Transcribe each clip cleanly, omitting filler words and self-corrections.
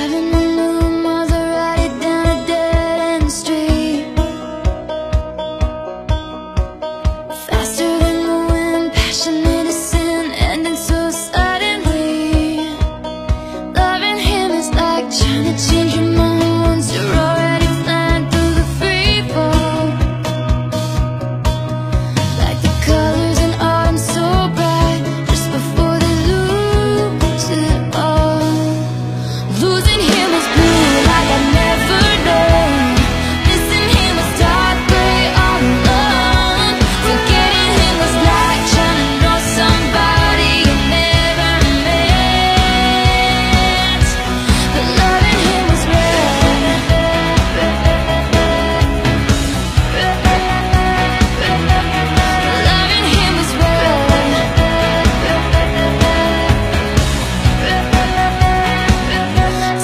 Driving a million miles, I ride it down a dead-end street. Faster than the wind, passionate as sin, ending so suddenly. Loving him is like trying to change your mind once you're already flying through the free fall. Like the colors in autumn so bright, just before they lose it all. Losing him is blue like I've never known. Missing him was dark gray all alone. Forgetting him was like trying to know somebody you never met. But loving him was red. Loving him was red.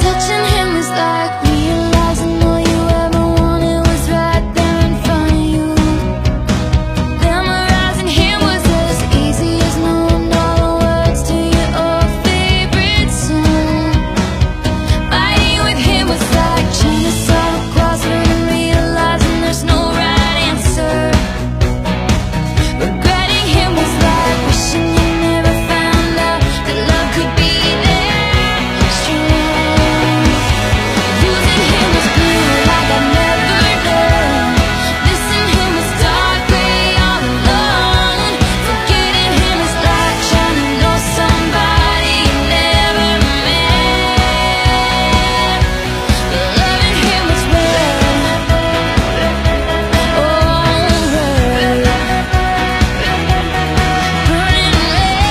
Touching him was like realizing all you ever wanted was right there in front of you. Memorizing him was as easy as knowing all the words to your old favorite song. Fighting with him was like trying to solve a crossword and realizing there's no right answer. Regretting him was like wishing you never found out that love could be that strong. Losing him was blue like I've never known. Missing him was dark gray all alone. Forgetting him is like trying to know somebody you never met. But loving him was red. Oh, red. Burning red.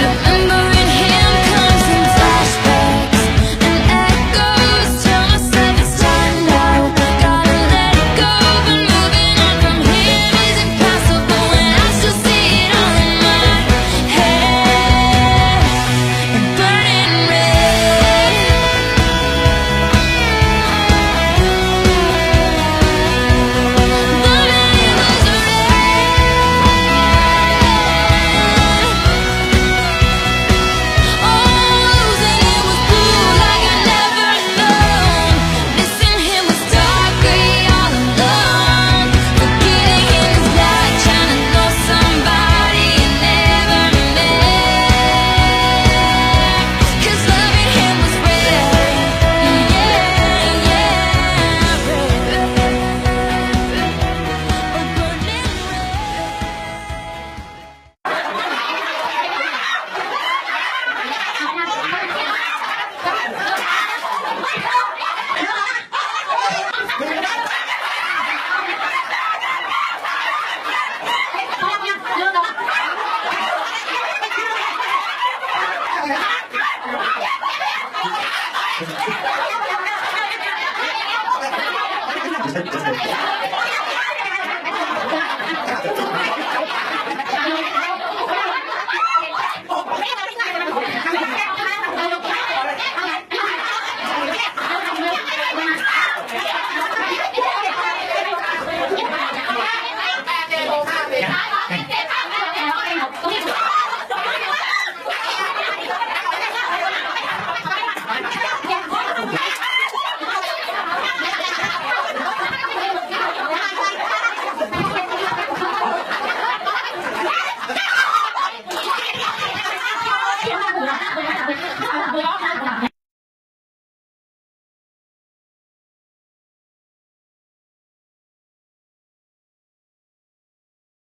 Remembering him comes in flashbacks and echoes. Tell myself it's time now. Gotta let it go, but moving on from him is impossible when I still see it all in my head. Burning red. Loving him was red. Oh, losing him was blue like I never known. Missing him was dark gray all alone. Forgetting him is like trying to know somebody you never met. 'Cause loving him was red. Yeah, yeah, red. Oh, burning red.